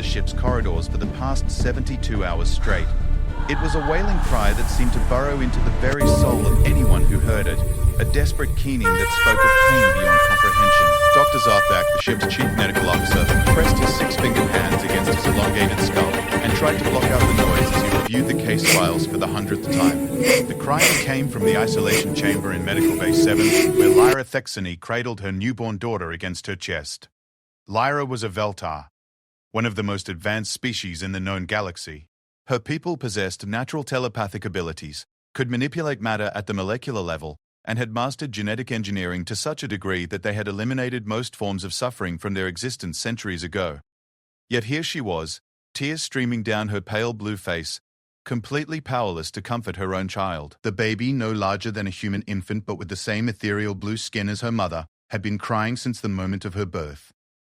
ship's corridors for the past 72 hours straight. It was a wailing cry that seemed to burrow into the very soul of anyone who heard it, a desperate keening that spoke of pain beyond comprehension. Dr. Zarthak, the ship's chief medical officer, pressed his six-fingered hands against his elongated skull and tried to block out the noise as he reviewed the case files for the 100th time. The crying came from the isolation chamber in Medical Bay 7, where Lyra Thexany cradled her newborn daughter against her chest. Lyra was a Veltar, one of the most advanced species in the known galaxy. Her people possessed natural telepathic abilities, could manipulate matter at the molecular level, and had mastered genetic engineering to such a degree that they had eliminated most forms of suffering from their existence centuries ago. Yet here she was, tears streaming down her pale blue face, completely powerless to comfort her own child. The baby, no larger than a human infant but with the same ethereal blue skin as her mother, had been crying since the moment of her birth.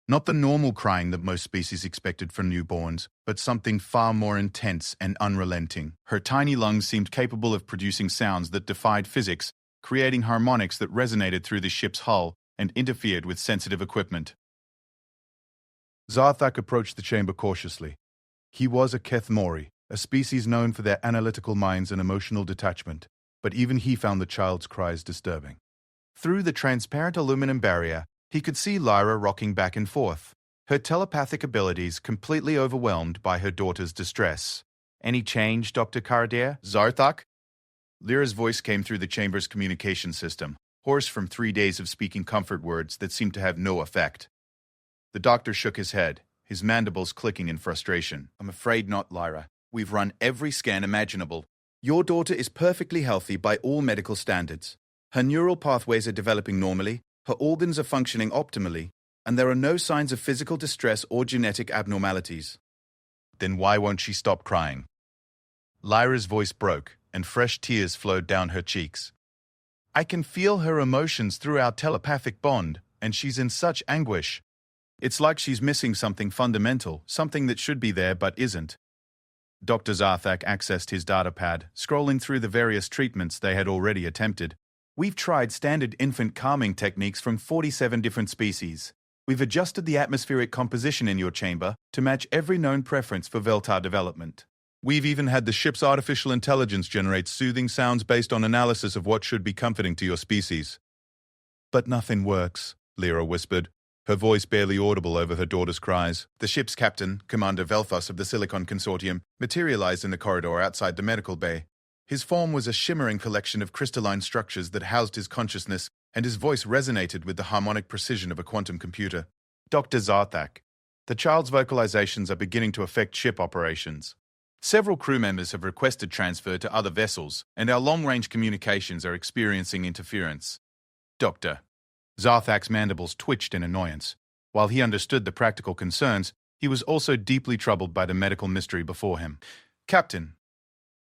Not the normal crying that most species expected from newborns, but something far more intense and unrelenting. Her tiny lungs seemed capable of producing sounds that defied physics, creating harmonics that resonated through the ship's hull and interfered with sensitive equipment. Zarthak approached the chamber cautiously. He was a Kethmori, a species known for their analytical minds and emotional detachment, but even he found the child's cries disturbing. Through the transparent aluminum barrier, he could see Lyra rocking back and forth, her telepathic abilities completely overwhelmed by her daughter's distress. "Any change, Dr. Cardier?" "Zarthak?" Lyra's voice came through the chamber's communication system, hoarse from 3 days of speaking comfort words that seemed to have no effect. The doctor shook his head, his mandibles clicking in frustration. "I'm afraid not, Lyra. We've run every scan imaginable. Your daughter is perfectly healthy by all medical standards. Her neural pathways are developing normally, her organs are functioning optimally, and there are no signs of physical distress or genetic abnormalities." "Then why won't she stop crying?" Lyra's voice broke, and fresh tears flowed down her cheeks. "I can feel her emotions through our telepathic bond, and she's in such anguish. It's like she's missing something fundamental, something that should be there but isn't." Dr. Zarthak accessed his datapad, scrolling through the various treatments they had already attempted. "We've tried standard infant calming techniques from 47 different species. We've adjusted the atmospheric composition in your chamber to match every known preference for Veltar development. We've even had the ship's artificial intelligence generate soothing sounds based on analysis of what should be comforting to your species." "But nothing works," Lyra whispered, her voice barely audible over her daughter's cries. The ship's captain, Commander Velthos of the Silicon Consortium, materialized in the corridor outside the medical bay. His form was a shimmering collection of crystalline structures that housed his consciousness, and his voice resonated with the harmonic precision of a quantum computer. "Dr. Zarthak, the child's vocalizations are beginning to affect ship operations. Several crew members have requested transfer to other vessels, and our long-range communications are experiencing interference." "Doctor." Zarthak's mandibles twitched in annoyance. While he understood the practical concerns, he was also deeply troubled by the medical mystery before him. "Captain,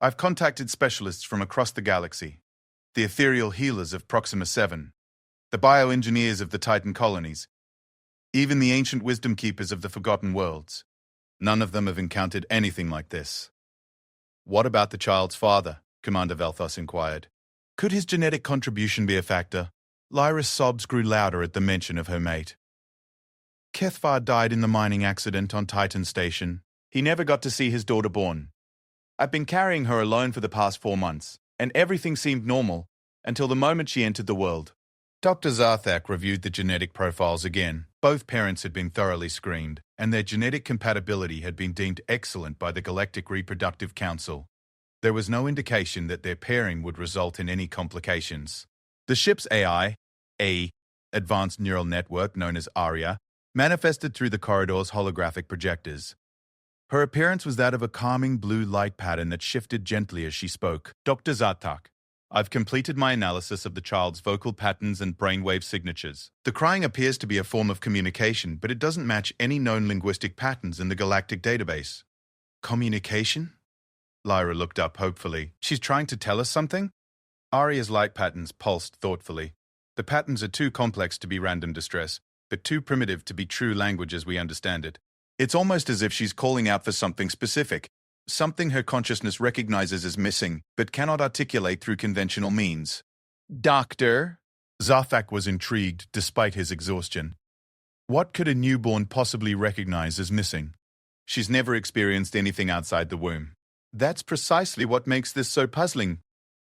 I've contacted specialists from across the galaxy, the ethereal healers of Proxima 7, the bioengineers of the Titan colonies, even the ancient wisdom keepers of the Forgotten Worlds. None of them have encountered anything like this." "What about the child's father?" Commander Velthos inquired. "Could his genetic contribution be a factor?" Lyra's sobs grew louder at the mention of her mate. "Kethvar died in the mining accident on Titan Station. He never got to see his daughter born. I've been carrying her alone for the past 4 months, and everything seemed normal until the moment she entered the world." Dr. Zarthak reviewed the genetic profiles again. Both parents had been thoroughly screened, and their genetic compatibility had been deemed excellent by the Galactic Reproductive Council. There was no indication that their pairing would result in any complications. The ship's AI, Advanced Neural Network known as ARIA, manifested through the corridor's holographic projectors. Her appearance was that of a calming blue light pattern that shifted gently as she spoke. "Dr. Zarthak, I've completed my analysis of the child's vocal patterns and brainwave signatures. The crying appears to be a form of communication, but it doesn't match any known linguistic patterns in the galactic database." "Communication?" Lyra looked up hopefully. "She's trying to tell us something?" Aria's light patterns pulsed thoughtfully. "The patterns are too complex to be random distress, but too primitive to be true language as we understand it. It's almost as if she's calling out for something specific, something her consciousness recognizes as missing, but cannot articulate through conventional means." "Doctor?" Zarthak was intrigued despite his exhaustion. What could a newborn possibly recognize as missing? She's never experienced anything outside the womb. That's precisely what makes this so puzzling,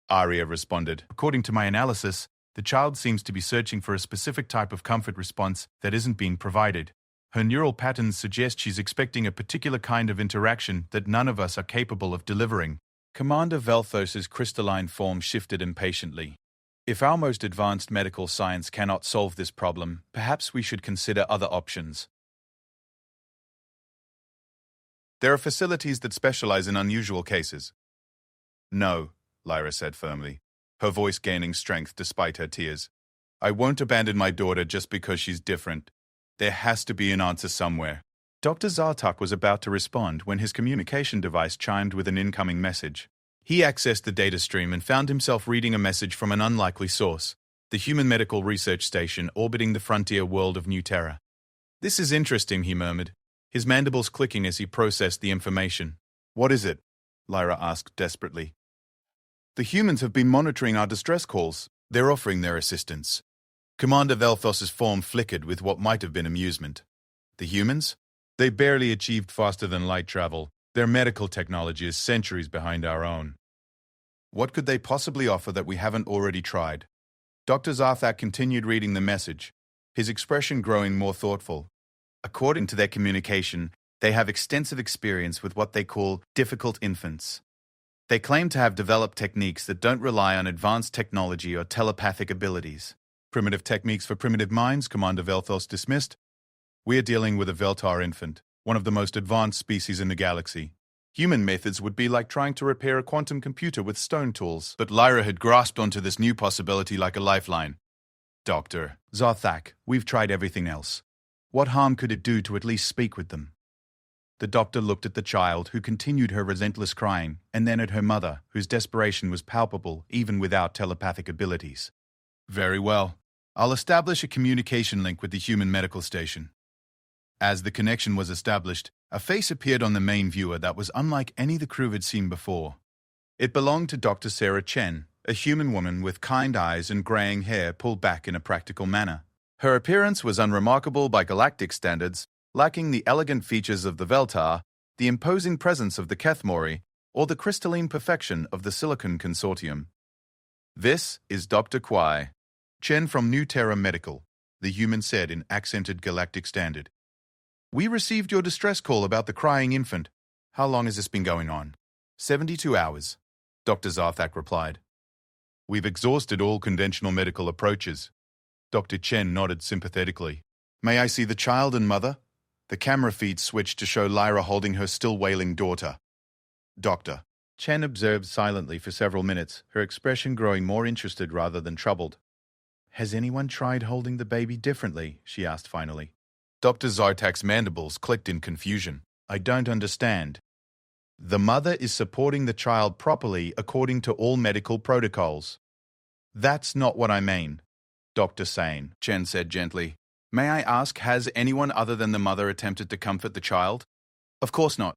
Arya responded. According to my analysis, the child seems to be searching for a specific type of comfort response that isn't being provided. Her neural patterns suggest she's expecting a particular kind of interaction that none of us are capable of delivering. Commander Velthos's crystalline form shifted impatiently. If our most advanced medical science cannot solve this problem, perhaps we should consider other options. There are facilities that specialize in unusual cases. No, Lyra said firmly, her voice gaining strength despite her tears. I won't abandon my daughter just because she's different. There has to be an answer somewhere. Dr. Zartak was about to respond when his communication device chimed with an incoming message. He accessed the data stream and found himself reading a message from an unlikely source, the Human Medical Research Station orbiting the frontier world of New Terra. This is interesting, he murmured, his mandibles clicking as he processed the information. What is it? Lyra asked desperately. The humans have been monitoring our distress calls. They're offering their assistance. Commander Velthos's form flickered with what might have been amusement. The humans? They barely achieved faster than light travel. Their medical technology is centuries behind our own. What could they possibly offer that we haven't already tried? Dr. Zarthak continued reading the message, his expression growing more thoughtful. According to their communication, they have extensive experience with what they call difficult infants. They claim to have developed techniques that don't rely on advanced technology or telepathic abilities. Primitive techniques for primitive minds, Commander Velthos dismissed. We're dealing with a Veltar infant, one of the most advanced species in the galaxy. Human methods would be like trying to repair a quantum computer with stone tools. But Lyra had grasped onto this new possibility like a lifeline. Dr. Zarthak, we've tried everything else. What harm could it do to at least speak with them? The doctor looked at the child, who continued her relentless crying, and then at her mother, whose desperation was palpable even without telepathic abilities. Very well. I'll establish a communication link with the human medical station. As the connection was established, a face appeared on the main viewer that was unlike any the crew had seen before. It belonged to Dr. Sarah Chen, a human woman with kind eyes and graying hair pulled back in a practical manner. Her appearance was unremarkable by galactic standards, lacking the elegant features of the Veltar, the imposing presence of the Kethmori, or the crystalline perfection of the Silicon Consortium. This is Dr. Kwai. Chen from New Terra Medical, the human said in accented galactic standard. We received your distress call about the crying infant. How long has this been going on? 72 hours, Dr. Zarthak replied. We've exhausted all conventional medical approaches. Dr. Chen nodded sympathetically. May I see the child and mother? The camera feed switched to show Lyra holding her still wailing daughter. Doctor. Chen observed silently for several minutes, her expression growing more interested rather than troubled. Has anyone tried holding the baby differently? She asked finally. Dr. Zartak's mandibles clicked in confusion. I don't understand. The mother is supporting the child properly according to all medical protocols. That's not what I mean, Dr. Sane, Chen said gently. May I ask, has anyone other than the mother attempted to comfort the child? Of course not,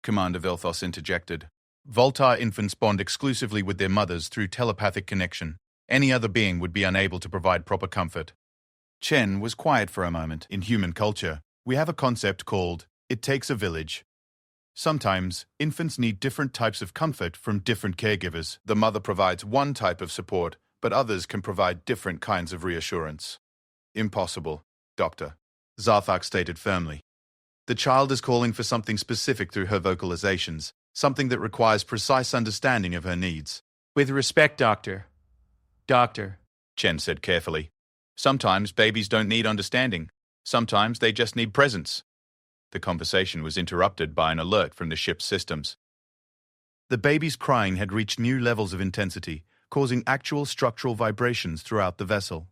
Commander Velthos interjected. Voltar infants bond exclusively with their mothers through telepathic connection. Any other being would be unable to provide proper comfort. Chen was quiet for a moment. In human culture, we have a concept called, it takes a village. Sometimes, infants need different types of comfort from different caregivers. The mother provides one type of support, but others can provide different kinds of reassurance. Impossible, Doctor, Zarthak stated firmly. The child is calling for something specific through her vocalizations, something that requires precise understanding of her needs. With respect, Doctor. Doctor, Chen said carefully. Sometimes babies don't need understanding. Sometimes they just need presence. The conversation was interrupted by an alert from the ship's systems. The baby's crying had reached new levels of intensity, causing actual structural vibrations throughout the vessel.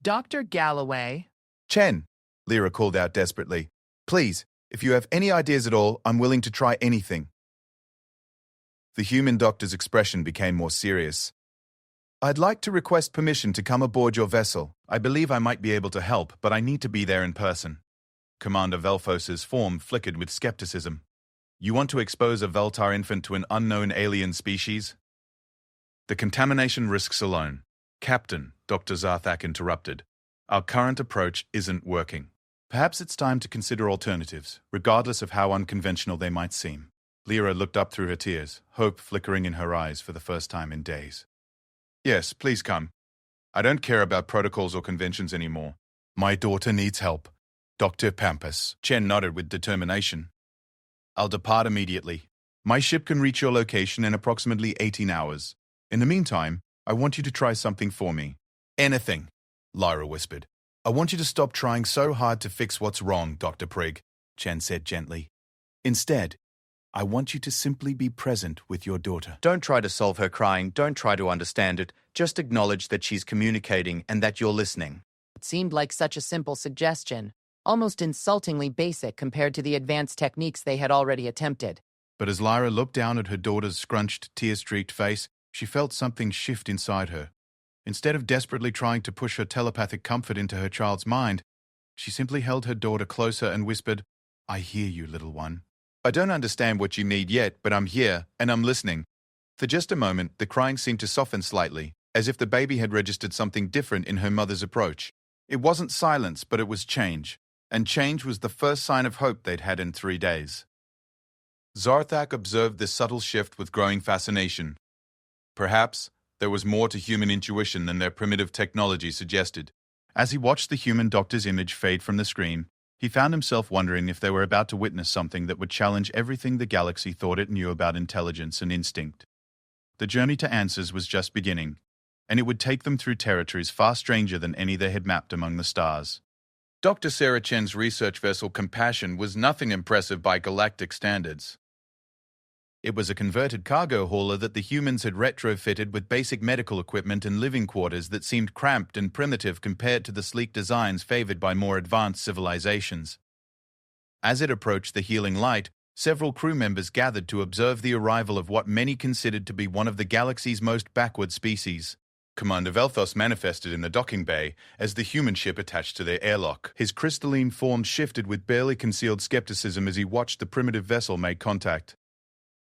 Dr. Galloway. Chen, Lyra called out desperately. Please, if you have any ideas at all, I'm willing to try anything. The human doctor's expression became more serious. I'd like to request permission to come aboard your vessel. I believe I might be able to help, but I need to be there in person. Commander Velthos's form flickered with skepticism. You want to expose a Veltar infant to an unknown alien species? The contamination risks alone. Captain, Dr. Zarthak interrupted. Our current approach isn't working. Perhaps it's time to consider alternatives, regardless of how unconventional they might seem. Lyra looked up through her tears, hope flickering in her eyes for the first time in days. Yes, please come. I don't care about protocols or conventions anymore. My daughter needs help. Dr. Pampas. Chen nodded with determination. I'll depart immediately. My ship can reach your location in approximately 18 hours. In the meantime, I want you to try something for me. Anything, Lyra whispered. I want you to stop trying so hard to fix what's wrong, Dr. Prig, Chen said gently. Instead, I want you to simply be present with your daughter. Don't try to solve her crying, don't try to understand it, just acknowledge that she's communicating and that you're listening. It seemed like such a simple suggestion, almost insultingly basic compared to the advanced techniques they had already attempted. But as Lyra looked down at her daughter's scrunched, tear-streaked face, she felt something shift inside her. Instead of desperately trying to push her telepathic comfort into her child's mind, she simply held her daughter closer and whispered, I hear you, little one. I don't understand what you need yet, but I'm here, and I'm listening. For just a moment, the crying seemed to soften slightly, as if the baby had registered something different in her mother's approach. It wasn't silence, but it was change, and change was the first sign of hope they'd had in 3 days. Zarthak observed this subtle shift with growing fascination. Perhaps there was more to human intuition than their primitive technology suggested. As he watched the human doctor's image fade from the screen, he found himself wondering if they were about to witness something that would challenge everything the galaxy thought it knew about intelligence and instinct. The journey to answers was just beginning, and it would take them through territories far stranger than any they had mapped among the stars. Dr. Sarah Chen's research vessel Compassion was nothing impressive by galactic standards. It was a converted cargo hauler that the humans had retrofitted with basic medical equipment and living quarters that seemed cramped and primitive compared to the sleek designs favored by more advanced civilizations. As it approached the healing light, several crew members gathered to observe the arrival of what many considered to be one of the galaxy's most backward species. Commander Velthos manifested in the docking bay as the human ship attached to their airlock. His crystalline form shifted with barely concealed skepticism as he watched the primitive vessel make contact.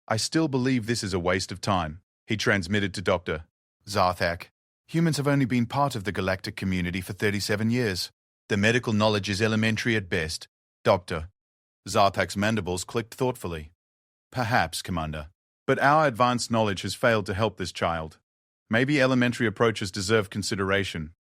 I still believe this is a waste of time, he transmitted to Dr. Zarthak. Humans have only been part of the galactic community for 37 years. The medical knowledge is elementary at best. Dr. Zarthak's mandibles clicked thoughtfully. Perhaps, Commander. But our advanced knowledge has failed to help this child. Maybe elementary approaches deserve consideration.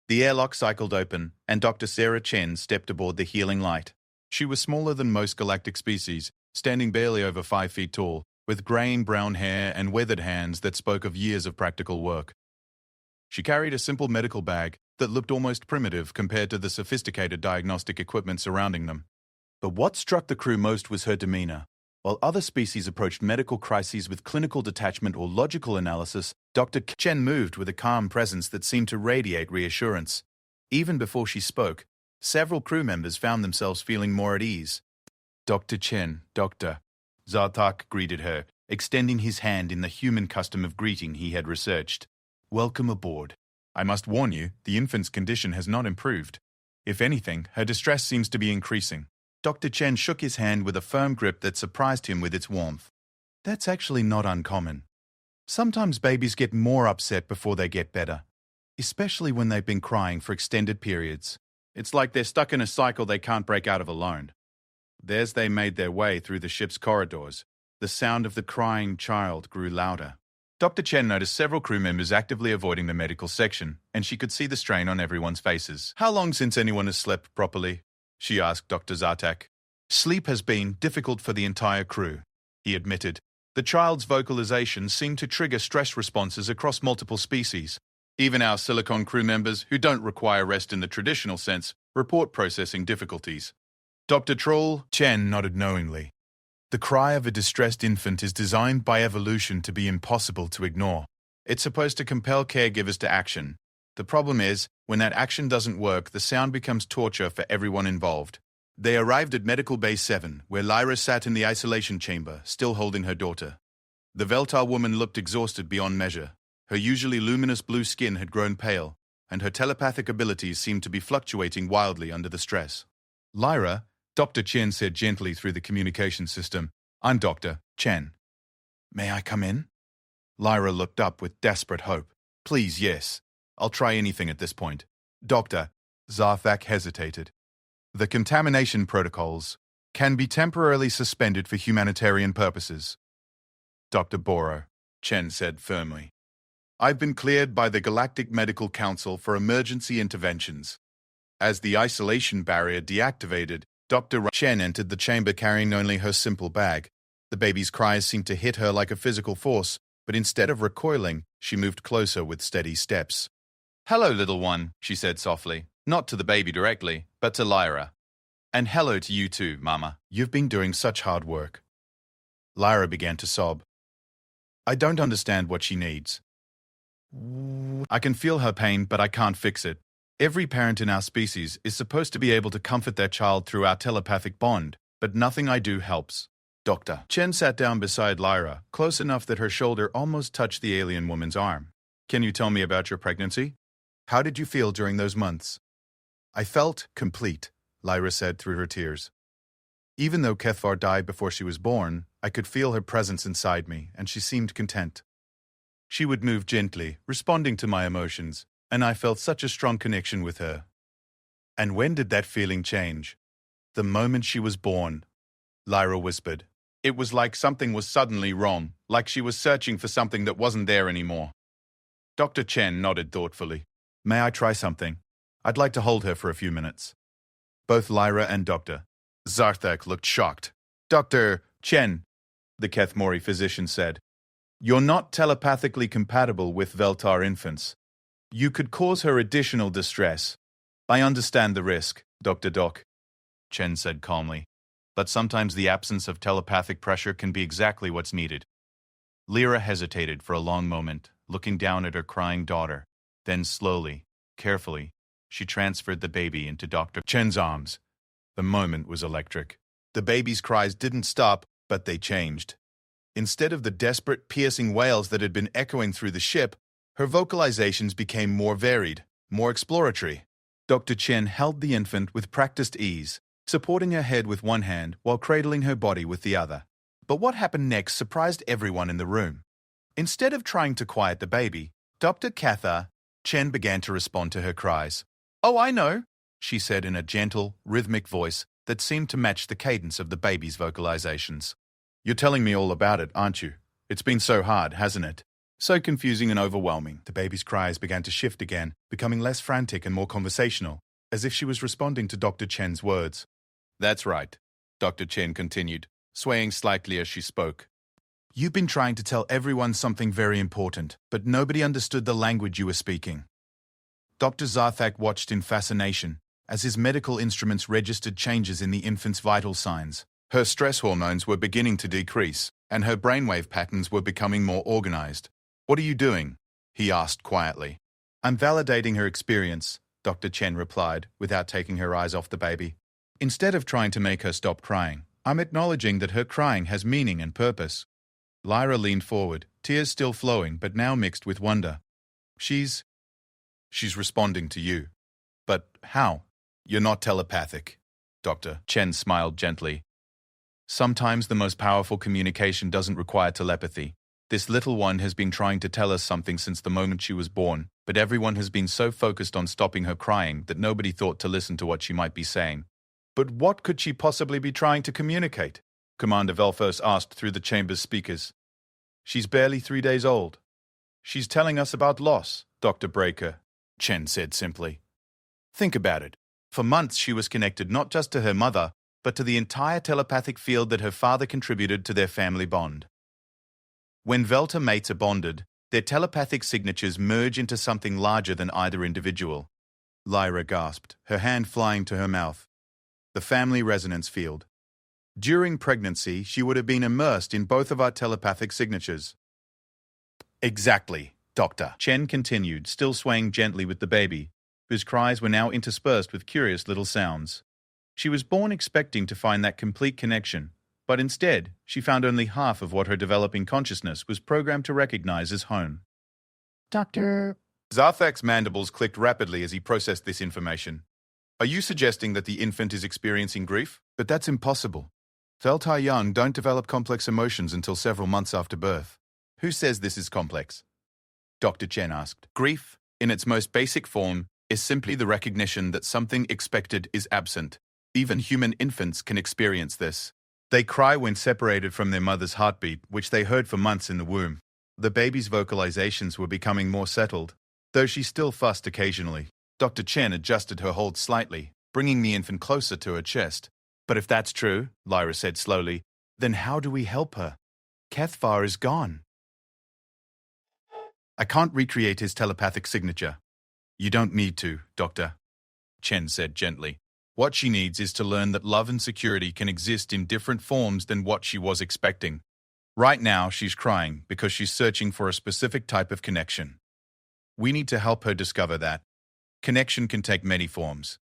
The airlock cycled open, and Dr. Sarah Chen stepped aboard the healing light. She was smaller than most galactic species, standing barely over 5 feet tall, with graying brown hair and weathered hands that spoke of years of practical work. She carried a simple medical bag that looked almost primitive compared to the sophisticated diagnostic equipment surrounding them. But what struck the crew most was her demeanor. While other species approached medical crises with clinical detachment or logical analysis, Dr. Chen moved with a calm presence that seemed to radiate reassurance. Even before she spoke, several crew members found themselves feeling more at ease. Dr. Chen, Doctor. Zarthak greeted her, extending his hand in the human custom of greeting he had researched. Welcome aboard. I must warn you, the infant's condition has not improved. If anything, her distress seems to be increasing. Dr. Chen shook his hand with a firm grip that surprised him with its warmth. That's actually not uncommon. Sometimes babies get more upset before they get better, especially when they've been crying for extended periods. It's like they're stuck in a cycle they can't break out of alone. As they made their way through the ship's corridors, the sound of the crying child grew louder. Dr. Chen noticed several crew members actively avoiding the medical section, and she could see the strain on everyone's faces. How long since anyone has slept properly? She asked Dr. Zarthak. Sleep has been difficult for the entire crew, he admitted. The child's vocalizations seemed to trigger stress responses across multiple species. Even our Silicon crew members, who don't require rest in the traditional sense, report processing difficulties. Dr. Troll Chen nodded knowingly. The cry of a distressed infant is designed by evolution to be impossible to ignore. It's supposed to compel caregivers to action. The problem is, when that action doesn't work, the sound becomes torture for everyone involved. They arrived at Medical Bay 7, where Lyra sat in the isolation chamber, still holding her daughter. The Veltar woman looked exhausted beyond measure. Her usually luminous blue skin had grown pale, and her telepathic abilities seemed to be fluctuating wildly under the stress. Lyra, Dr. Chen said gently through the communication system, I'm Dr. Chen. May I come in? Lyra looked up with desperate hope. Please, yes. I'll try anything at this point. Doctor. Zarthak hesitated. The contamination protocols can be temporarily suspended for humanitarian purposes. Dr. Boro, Chen said firmly. I've been cleared by the Galactic Medical Council for emergency interventions. As the isolation barrier deactivated, Dr. Chen entered the chamber carrying only her simple bag. The baby's cries seemed to hit her like a physical force, but instead of recoiling, she moved closer with steady steps. "Hello, little one," she said softly, not to the baby directly, but to Lyra. "And hello to you too, Mama. You've been doing such hard work." Lyra began to sob. "I don't understand what she needs. I can feel her pain, but I can't fix it. Every parent in our species is supposed to be able to comfort their child through our telepathic bond, but nothing I do helps." Doctor Chen sat down beside Lyra, close enough that her shoulder almost touched the alien woman's arm. "Can you tell me about your pregnancy? How did you feel during those months?" "I felt complete," Lyra said through her tears. "Even though Kethvar died before she was born, I could feel her presence inside me, and she seemed content. She would move gently, responding to my emotions, and I felt such a strong connection with her." "And when did that feeling change?" "The moment she was born," Lyra whispered. "It was like something was suddenly wrong, like she was searching for something that wasn't there anymore." Dr. Chen nodded thoughtfully. "May I try something? I'd like to hold her for a few minutes." Both Lyra and Dr. Zarthak looked shocked. "Dr. Chen," the Kethmori physician said, "you're not telepathically compatible with Veltar infants. You could cause her additional distress." "I understand the risk, Dr. Doc," Chen said calmly. "But sometimes the absence of telepathic pressure can be exactly what's needed." Lyra hesitated for a long moment, looking down at her crying daughter. Then slowly, carefully, she transferred the baby into Dr. Chen's arms. The moment was electric. The baby's cries didn't stop, but they changed. Instead of the desperate, piercing wails that had been echoing through the ship, her vocalizations became more varied, more exploratory. Dr. Chen held the infant with practiced ease, supporting her head with one hand while cradling her body with the other. But what happened next surprised everyone in the room. Instead of trying to quiet the baby, Dr. Katha Chen began to respond to her cries. "Oh, I know," she said in a gentle, rhythmic voice that seemed to match the cadence of the baby's vocalizations. "You're telling me all about it, aren't you? It's been so hard, hasn't it? So confusing and overwhelming." The baby's cries began to shift again, becoming less frantic and more conversational, as if she was responding to Dr. Chen's words. "That's right," Dr. Chen continued, swaying slightly as she spoke. "You've been trying to tell everyone something very important, but nobody understood the language you were speaking." Dr. Zarthak watched in fascination as his medical instruments registered changes in the infant's vital signs. Her stress hormones were beginning to decrease, and her brainwave patterns were becoming more organized. "What are you doing?" he asked quietly. "I'm validating her experience," Dr. Chen replied, without taking her eyes off the baby. "Instead of trying to make her stop crying, I'm acknowledging that her crying has meaning and purpose." Lyra leaned forward, tears still flowing, but now mixed with wonder. She's responding to you. "But how?" "You're not telepathic." Dr. Chen smiled gently. "Sometimes the most powerful communication doesn't require telepathy. This little one has been trying to tell us something since the moment she was born, but everyone has been so focused on stopping her crying that nobody thought to listen to what she might be saying." "But what could she possibly be trying to communicate?" Commander Velfos asked through the chamber's speakers. "She's barely 3 days old." "She's telling us about loss," Dr. Breaker, Chen said simply. "Think about it. For months she was connected not just to her mother, but to the entire telepathic field that her father contributed to their family bond. When Velta mates are bonded, their telepathic signatures merge into something larger than either individual." Lyra gasped, her hand flying to her mouth. "The family resonance field. During pregnancy, she would have been immersed in both of our telepathic signatures." "Exactly," Dr. Chen continued, still swaying gently with the baby, whose cries were now interspersed with curious little sounds. She was born expecting to find that complete connection, but instead, she found only half of what her developing consciousness was programmed to recognize as home. Dr. Zarthak's mandibles clicked rapidly as he processed this information. "Are you suggesting that the infant is experiencing grief? But that's impossible. Veltar young don't develop complex emotions until several months after birth." "Who says this is complex?" Dr. Chen asked. "Grief, in its most basic form, is simply the recognition that something expected is absent. Even human infants can experience this. They cry when separated from their mother's heartbeat, which they heard for months in the womb. The baby's vocalizations were becoming more settled, though she still fussed occasionally. Dr. Chen adjusted her hold slightly, bringing the infant closer to her chest. But if that's true, Lyra said slowly, then how do we help her? Cathvar is gone. I can't recreate his telepathic signature. You don't need to, Doctor, Chen said gently. What she needs is to learn that love and security can exist in different forms than what she was expecting. Right now, she's crying because she's searching for a specific type of connection. We need to help her discover that. Connection can take many forms.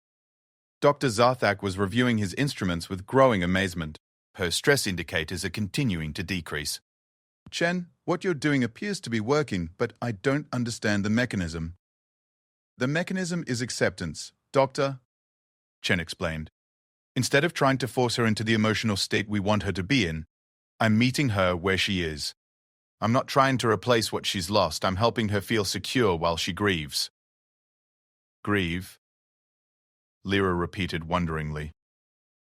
Dr. Zarthak was reviewing his instruments with growing amazement. Her stress indicators are continuing to decrease. Chen, what you're doing appears to be working, but I don't understand the mechanism. The mechanism is acceptance, Doctor, Chen explained. Instead of trying to force her into the emotional state we want her to be in, I'm meeting her where she is. I'm not trying to replace what she's lost. I'm helping her feel secure while she grieves. Grieve? Lyra repeated wonderingly.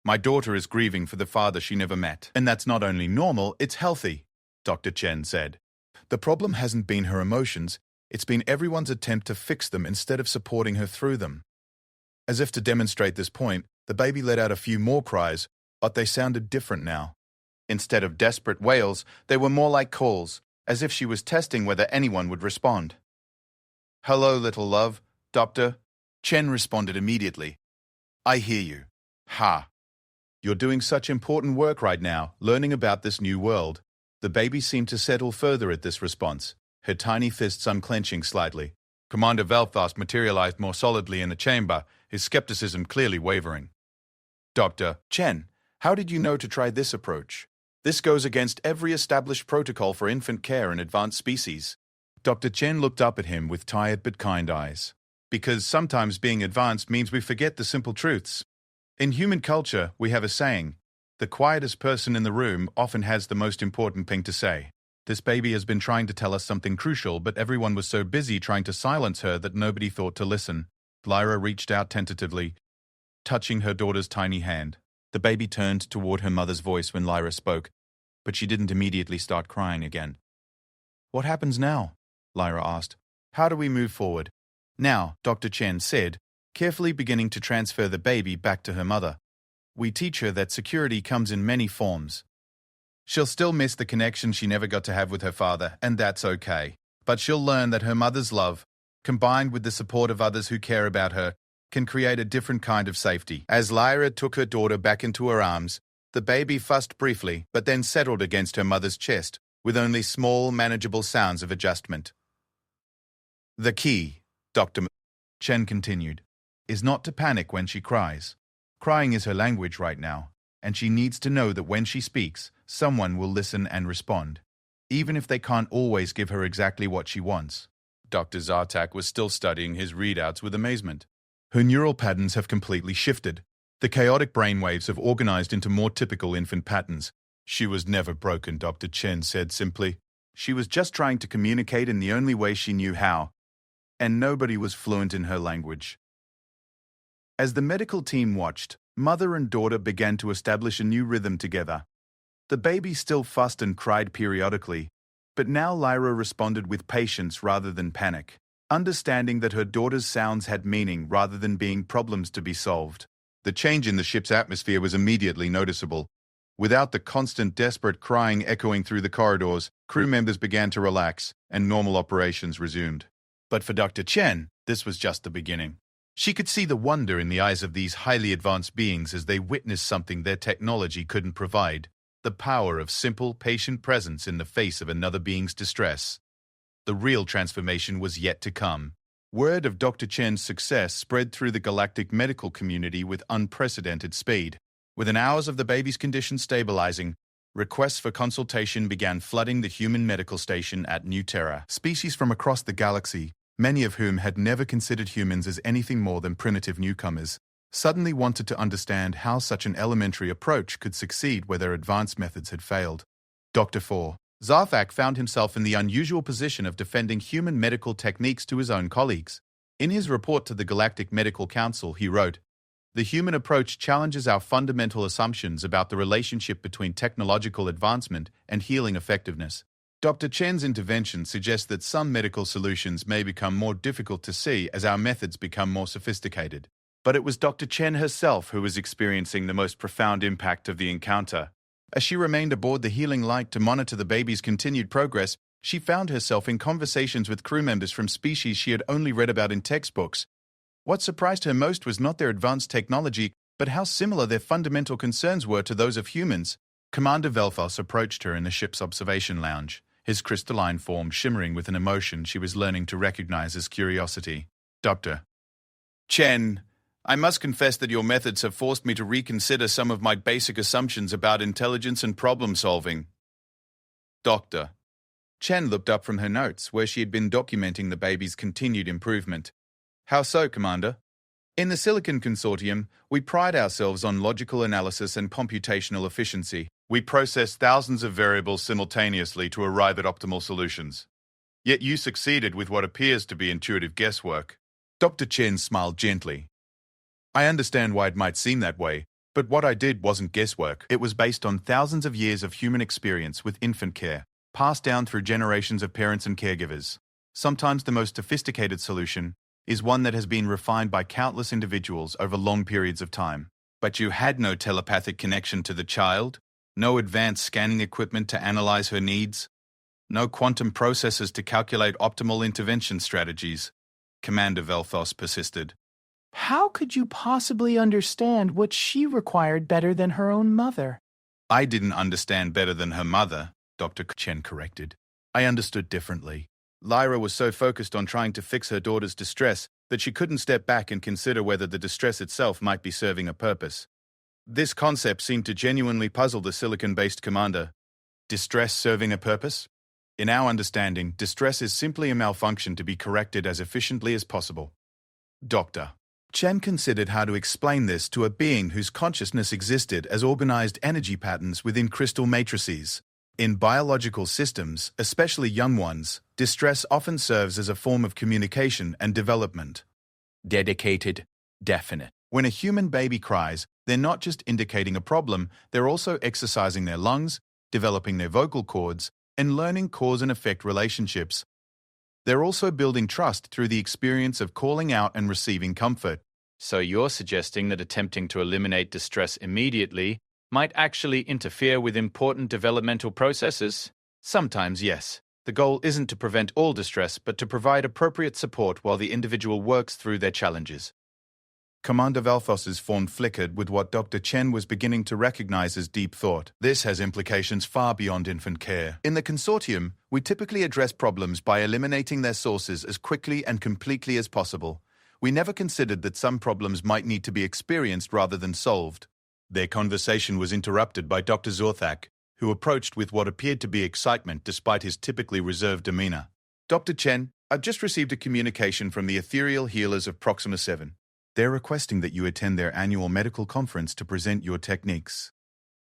My daughter is grieving for the father she never met. And that's not only normal, it's healthy, Dr. Chen said. The problem hasn't been her emotions, it's been everyone's attempt to fix them instead of supporting her through them. As if to demonstrate this point, the baby let out a few more cries, but they sounded different now. Instead of desperate wails, they were more like calls, as if she was testing whether anyone would respond. Hello, little love, Doctor. Chen responded immediately. I hear you. Ha. You're doing such important work right now, learning about this new world. The baby seemed to settle further at this response, her tiny fists unclenching slightly. Commander Velfast materialized more solidly in the chamber, his skepticism clearly wavering. Dr. Chen, how did you know to try this approach? This goes against every established protocol for infant care in advanced species. Dr. Chen looked up at him with tired but kind eyes. Because sometimes being advanced means we forget the simple truths. In human culture, we have a saying, the quietest person in the room often has the most important thing to say. This baby has been trying to tell us something crucial, but everyone was so busy trying to silence her that nobody thought to listen. Lyra reached out tentatively, touching her daughter's tiny hand. The baby turned toward her mother's voice when Lyra spoke, but she didn't immediately start crying again. What happens now? Lyra asked. How do we move forward? Now, Dr. Chen said, carefully beginning to transfer the baby back to her mother. We teach her that security comes in many forms. She'll still miss the connection she never got to have with her father, and that's okay. But she'll learn that her mother's love, combined with the support of others who care about her, can create a different kind of safety. As Lyra took her daughter back into her arms, the baby fussed briefly, but then settled against her mother's chest, with only small, manageable sounds of adjustment. The key, Dr. Chen continued, is not to panic when she cries. Crying is her language right now, and she needs to know that when she speaks, someone will listen and respond, even if they can't always give her exactly what she wants. Dr. Zartak was still studying his readouts with amazement. Her neural patterns have completely shifted. The chaotic brainwaves have organized into more typical infant patterns. She was never broken, Dr. Chen said simply. She was just trying to communicate in the only way she knew how, and nobody was fluent in her language. As the medical team watched, mother and daughter began to establish a new rhythm together. The baby still fussed and cried periodically, but now Lyra responded with patience rather than panic, understanding that her daughter's sounds had meaning rather than being problems to be solved. The change in the ship's atmosphere was immediately noticeable. Without the constant, desperate crying echoing through the corridors, crew members began to relax, and normal operations resumed. But for Dr. Chen, this was just the beginning. She could see the wonder in the eyes of these highly advanced beings as they witnessed something their technology couldn't provide, the power of simple, patient presence in the face of another being's distress. The real transformation was yet to come. Word of Dr. Chen's success spread through the galactic medical community with unprecedented speed. Within hours of the baby's condition stabilizing, requests for consultation began flooding the human medical station at New Terra. Species from across the galaxy, many of whom had never considered humans as anything more than primitive newcomers, suddenly wanted to understand how such an elementary approach could succeed where their advanced methods had failed. Dr. Four. Zarthak found himself in the unusual position of defending human medical techniques to his own colleagues. In his report to the Galactic Medical Council, he wrote, The human approach challenges our fundamental assumptions about the relationship between technological advancement and healing effectiveness. Dr. Chen's intervention suggests that some medical solutions may become more difficult to see as our methods become more sophisticated. But it was Dr. Chen herself who was experiencing the most profound impact of the encounter. As she remained aboard the healing light to monitor the baby's continued progress, she found herself in conversations with crew members from species she had only read about in textbooks. What surprised her most was not their advanced technology, but how similar their fundamental concerns were to those of humans. Commander Velthos approached her in the ship's observation lounge, his crystalline form shimmering with an emotion she was learning to recognize as curiosity. Dr. Chen, I must confess that your methods have forced me to reconsider some of my basic assumptions about intelligence and problem-solving. Doctor. Chen looked up from her notes, where she had been documenting the baby's continued improvement. How so, Commander? In the Silicon Consortium, we pride ourselves on logical analysis and computational efficiency. We process thousands of variables simultaneously to arrive at optimal solutions. Yet you succeeded with what appears to be intuitive guesswork. Dr. Chen smiled gently. I understand why it might seem that way, but what I did wasn't guesswork. It was based on thousands of years of human experience with infant care, passed down through generations of parents and caregivers. Sometimes the most sophisticated solution is one that has been refined by countless individuals over long periods of time. But you had no telepathic connection to the child, no advanced scanning equipment to analyze her needs, no quantum processors to calculate optimal intervention strategies, Commander Velthos persisted. How could you possibly understand what she required better than her own mother? I didn't understand better than her mother, Dr. Chen corrected. I understood differently. Lyra was so focused on trying to fix her daughter's distress that she couldn't step back and consider whether the distress itself might be serving a purpose. This concept seemed to genuinely puzzle the silicon-based commander. Distress serving a purpose? In our understanding, distress is simply a malfunction to be corrected as efficiently as possible. Doctor. Chen considered how to explain this to a being whose consciousness existed as organized energy patterns within crystal matrices. In biological systems, especially young ones, distress often serves as a form of communication and development. Dedicated, definite. When a human baby cries, they're not just indicating a problem, they're also exercising their lungs, developing their vocal cords, and learning cause and effect relationships. They're also building trust through the experience of calling out and receiving comfort. So you're suggesting that attempting to eliminate distress immediately might actually interfere with important developmental processes? Sometimes, yes. The goal isn't to prevent all distress, but to provide appropriate support while the individual works through their challenges. Commander Velthos's form flickered with what Dr. Chen was beginning to recognize as deep thought. This has implications far beyond infant care. In the consortium, we typically address problems by eliminating their sources as quickly and completely as possible. We never considered that some problems might need to be experienced rather than solved. Their conversation was interrupted by Dr. Zorthak, who approached with what appeared to be excitement despite his typically reserved demeanor. Dr. Chen, I've just received a communication from the ethereal healers of Proxima 7. They're requesting that you attend their annual medical conference to present your techniques.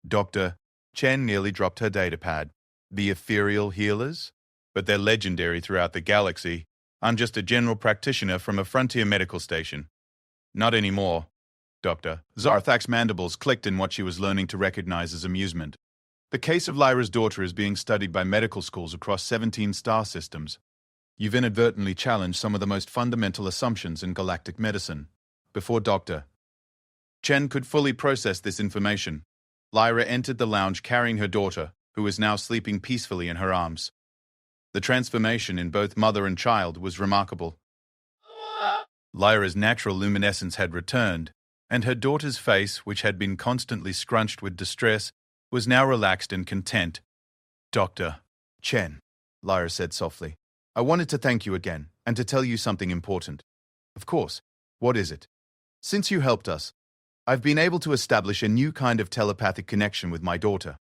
Dr. Chen nearly dropped her datapad. The ethereal healers? But they're legendary throughout the galaxy. I'm just a general practitioner from a frontier medical station. Not anymore. Doctor. Zarthak's mandibles clicked in what she was learning to recognize as amusement. The case of Lyra's daughter is being studied by medical schools across 17 star systems. You've inadvertently challenged some of the most fundamental assumptions in galactic medicine. Before Dr. Chen could fully process this information, Lyra entered the lounge carrying her daughter, who was now sleeping peacefully in her arms. The transformation in both mother and child was remarkable. Lyra's natural luminescence had returned, and her daughter's face, which had been constantly scrunched with distress, was now relaxed and content. Dr. Chen, Lyra said softly, I wanted to thank you again, and to tell you something important. Of course, what is it? Since you helped us, I've been able to establish a new kind of telepathic connection with my daughter.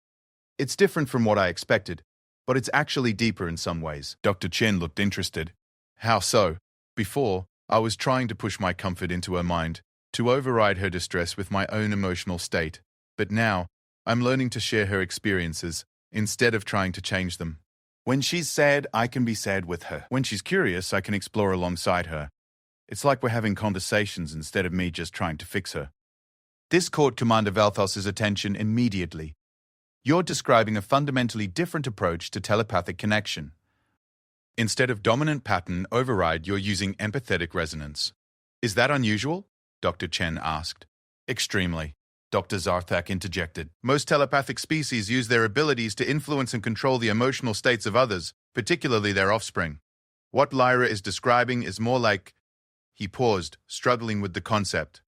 It's different from what I expected, but it's actually deeper in some ways. Dr. Chen looked interested. How so? Before, I was trying to push my comfort into her mind, to override her distress with my own emotional state. But now, I'm learning to share her experiences, instead of trying to change them. When she's sad, I can be sad with her. When she's curious, I can explore alongside her. It's like we're having conversations instead of me just trying to fix her. This caught Commander Valthos's attention immediately. You're describing a fundamentally different approach to telepathic connection. Instead of dominant pattern override, you're using empathetic resonance. Is that unusual? Dr. Chen asked. Extremely, Dr. Zarthak interjected. Most telepathic species use their abilities to influence and control the emotional states of others, particularly their offspring. What Lyra is describing is more like... He paused, struggling with the concept.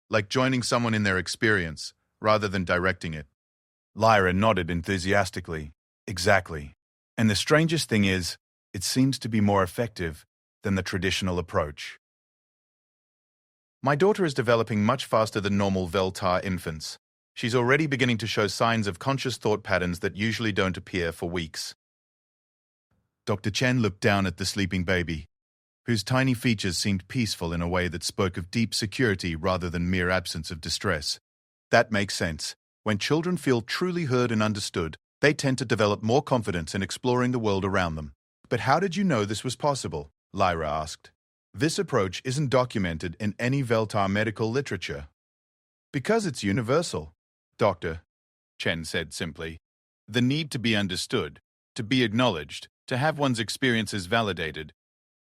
Like joining someone in their experience, rather than directing it. Lyra nodded enthusiastically. Exactly. And the strangest thing is, it seems to be more effective than the traditional approach. My daughter is developing much faster than normal Veltar infants. She's already beginning to show signs of conscious thought patterns that usually don't appear for weeks. Dr. Chen looked down at the sleeping baby, whose tiny features seemed peaceful in a way that spoke of deep security rather than mere absence of distress. That makes sense. When children feel truly heard and understood, they tend to develop more confidence in exploring the world around them. But how did you know this was possible? Lyra asked. This approach isn't documented in any Veltar medical literature. Because it's universal, Dr. Chen said simply. The need to be understood, to be acknowledged, to have one's experiences validated,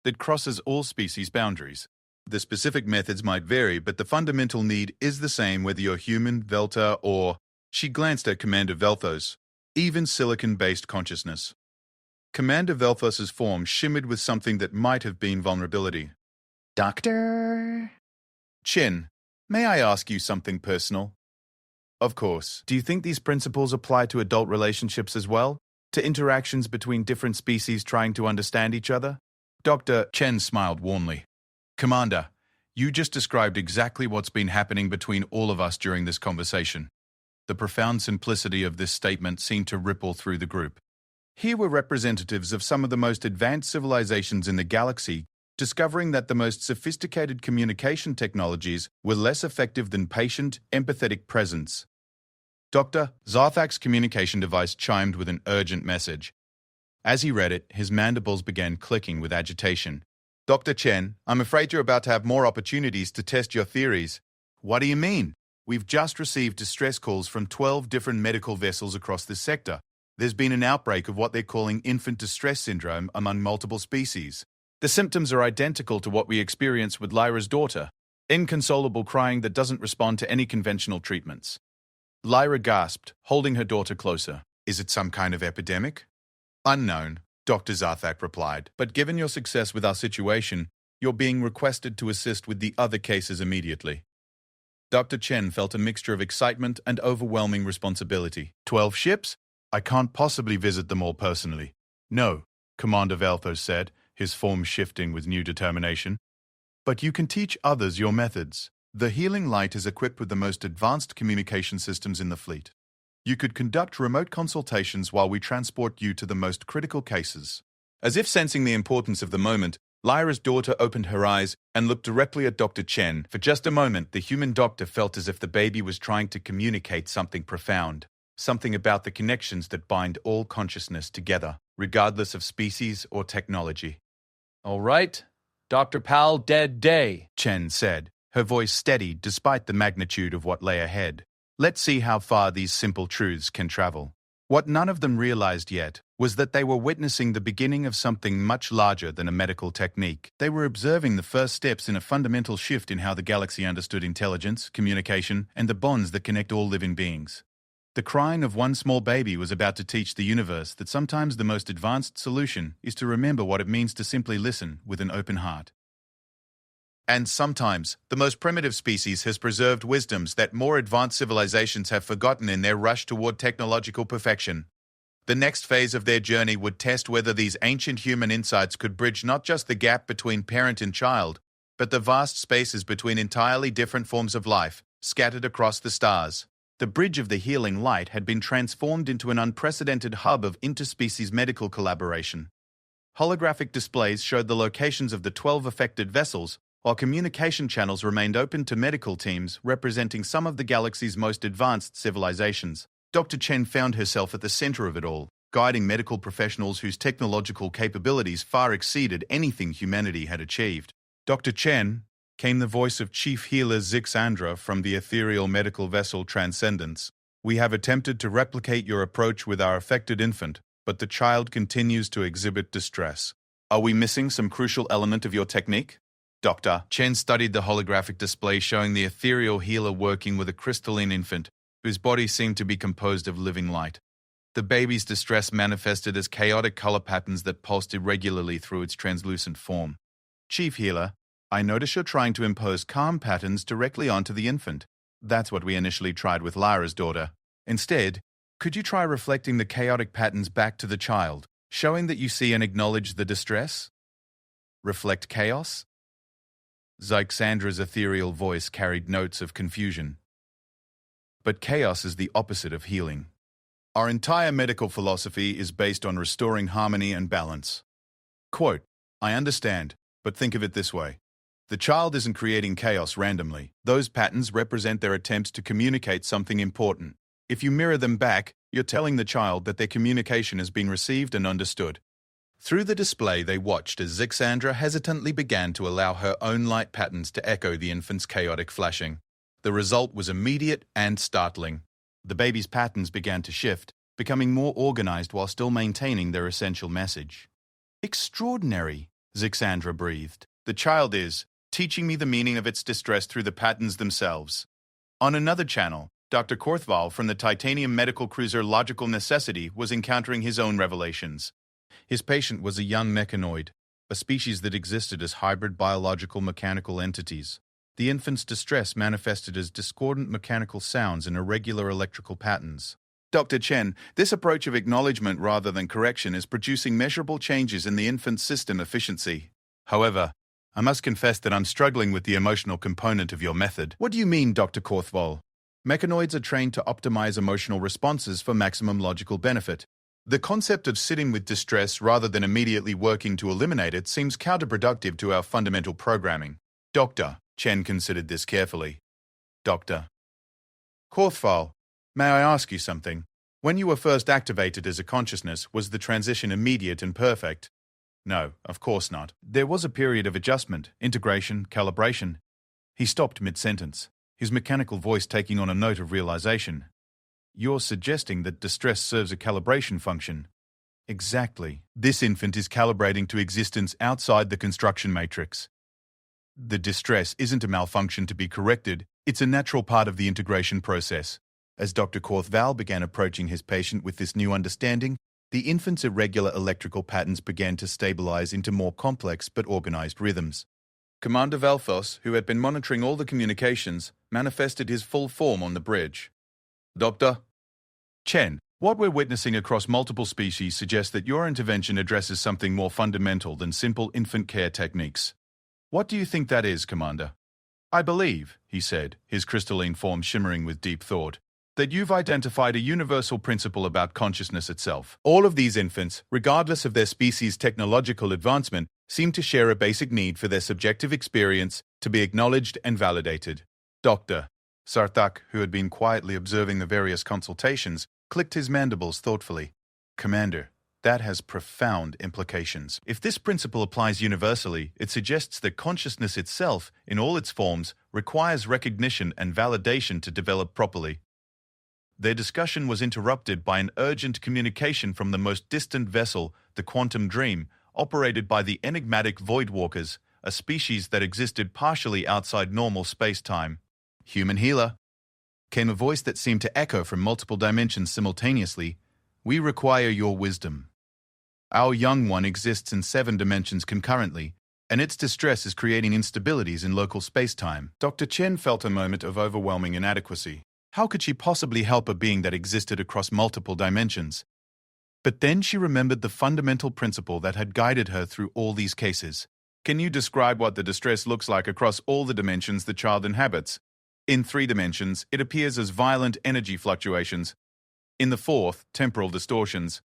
that crosses all species boundaries. The specific methods might vary, but the fundamental need is the same whether you're human, Veltar, or... She glanced at Commander Velthos. Even silicon-based consciousness. Commander Velthos's form shimmered with something that might have been vulnerability. Doctor Chen, may I ask you something personal? Of course. Do you think these principles apply to adult relationships as well? To interactions between different species trying to understand each other? Dr. Chen smiled warmly. Commander, you just described exactly what's been happening between all of us during this conversation. The profound simplicity of this statement seemed to ripple through the group. Here were representatives of some of the most advanced civilizations in the galaxy discovering that the most sophisticated communication technologies were less effective than patient, empathetic presence. Dr. Zarthak's communication device chimed with an urgent message. As he read it, his mandibles began clicking with agitation. Dr. Chen, I'm afraid you're about to have more opportunities to test your theories. What do you mean? We've just received distress calls from 12 different medical vessels across this sector. There's been an outbreak of what they're calling infant distress syndrome among multiple species. The symptoms are identical to what we experienced with Lyra's daughter. Inconsolable crying that doesn't respond to any conventional treatments. Lyra gasped, holding her daughter closer. Is it some kind of epidemic? Unknown, Dr. Zarthak replied. But given your success with our situation, you're being requested to assist with the other cases immediately. Dr. Chen felt a mixture of excitement and overwhelming responsibility. 12 ships? I can't possibly visit them all personally. No, Commander Velthos said, his form shifting with new determination. But you can teach others your methods. The Healing Light is equipped with the most advanced communication systems in the fleet. You could conduct remote consultations while we transport you to the most critical cases. As if sensing the importance of the moment, Lyra's daughter opened her eyes and looked directly at Dr. Chen. For just a moment, the human doctor felt as if the baby was trying to communicate something profound. Something about the connections that bind all consciousness together, regardless of species or technology. All right, Dr. Pal dead day, Chen said, her voice steady despite the magnitude of what lay ahead. Let's see how far these simple truths can travel. What none of them realized yet was that they were witnessing the beginning of something much larger than a medical technique. They were observing the first steps in a fundamental shift in how the galaxy understood intelligence, communication, and the bonds that connect all living beings. The crying of one small baby was about to teach the universe that sometimes the most advanced solution is to remember what it means to simply listen with an open heart. And sometimes, the most primitive species has preserved wisdoms that more advanced civilizations have forgotten in their rush toward technological perfection. The next phase of their journey would test whether these ancient human insights could bridge not just the gap between parent and child, but the vast spaces between entirely different forms of life, scattered across the stars. The bridge of the Healing Light had been transformed into an unprecedented hub of interspecies medical collaboration. Holographic displays showed the locations of the 12 affected vessels, while communication channels remained open to medical teams representing some of the galaxy's most advanced civilizations. Dr. Chen found herself at the center of it all, guiding medical professionals whose technological capabilities far exceeded anything humanity had achieved. Dr. Chen, came the voice of Chief Healer Zixandra from the ethereal medical vessel Transcendence. We have attempted to replicate your approach with our affected infant, but the child continues to exhibit distress. Are we missing some crucial element of your technique? Dr. Chen studied the holographic display showing the ethereal healer working with a crystalline infant, whose body seemed to be composed of living light. The baby's distress manifested as chaotic color patterns that pulsed irregularly through its translucent form. Chief Healer, I notice you're trying to impose calm patterns directly onto the infant. That's what we initially tried with Lyra's daughter. Instead, could you try reflecting the chaotic patterns back to the child, showing that you see and acknowledge the distress? Reflect chaos? Zixandra's ethereal voice carried notes of confusion. But chaos is the opposite of healing. Our entire medical philosophy is based on restoring harmony and balance. Quote, I understand, but think of it this way. The child isn't creating chaos randomly. Those patterns represent their attempts to communicate something important. If you mirror them back, you're telling the child that their communication has been received and understood. Through the display, they watched as Zixandra hesitantly began to allow her own light patterns to echo the infant's chaotic flashing. The result was immediate and startling. The baby's patterns began to shift, becoming more organized while still maintaining their essential message. Extraordinary, Zixandra breathed. The child is teaching me the meaning of its distress through the patterns themselves. On another channel, Dr. Korthval from the titanium medical cruiser Logical Necessity was encountering his own revelations. His patient was a young mechanoid, a species that existed as hybrid biological mechanical entities. The infant's distress manifested as discordant mechanical sounds and irregular electrical patterns. Dr. Chen, this approach of acknowledgement rather than correction is producing measurable changes in the infant's system efficiency. However, I must confess that I'm struggling with the emotional component of your method. What do you mean, Dr. Korthval? Mechanoids are trained to optimize emotional responses for maximum logical benefit. The concept of sitting with distress rather than immediately working to eliminate it seems counterproductive to our fundamental programming. Dr. Chen considered this carefully. Dr. Korthval, may I ask you something? When you were first activated as a consciousness, was the transition immediate and perfect? No, of course not. There was a period of adjustment, integration, calibration. He stopped mid-sentence, his mechanical voice taking on a note of realization. You're suggesting that distress serves a calibration function. Exactly. This infant is calibrating to existence outside the construction matrix. The distress isn't a malfunction to be corrected, it's a natural part of the integration process. As Dr. Korthval began approaching his patient with this new understanding, the infant's irregular electrical patterns began to stabilize into more complex but organized rhythms. Commander Valfos, who had been monitoring all the communications, manifested his full form on the bridge. Dr. Chen, what we're witnessing across multiple species suggests that your intervention addresses something more fundamental than simple infant care techniques. What do you think that is, Commander? I believe, he said, his crystalline form shimmering with deep thought, that you've identified a universal principle about consciousness itself. All of these infants, regardless of their species' technological advancement, seem to share a basic need for their subjective experience to be acknowledged and validated. Dr. Sarthak, who had been quietly observing the various consultations, clicked his mandibles thoughtfully. Commander, that has profound implications. If this principle applies universally, it suggests that consciousness itself, in all its forms, requires recognition and validation to develop properly. Their discussion was interrupted by an urgent communication from the most distant vessel, the Quantum Dream, operated by the enigmatic Voidwalkers, a species that existed partially outside normal space-time. Human healer, came a voice that seemed to echo from multiple dimensions simultaneously. We require your wisdom. Our young one exists in 7 dimensions concurrently, and its distress is creating instabilities in local space-time. Dr. Chen felt a moment of overwhelming inadequacy. How could she possibly help a being that existed across multiple dimensions? But then she remembered the fundamental principle that had guided her through all these cases. Can you describe what the distress looks like across all the dimensions the child inhabits? In 3 dimensions, it appears as violent energy fluctuations. In the 4th, temporal distortions.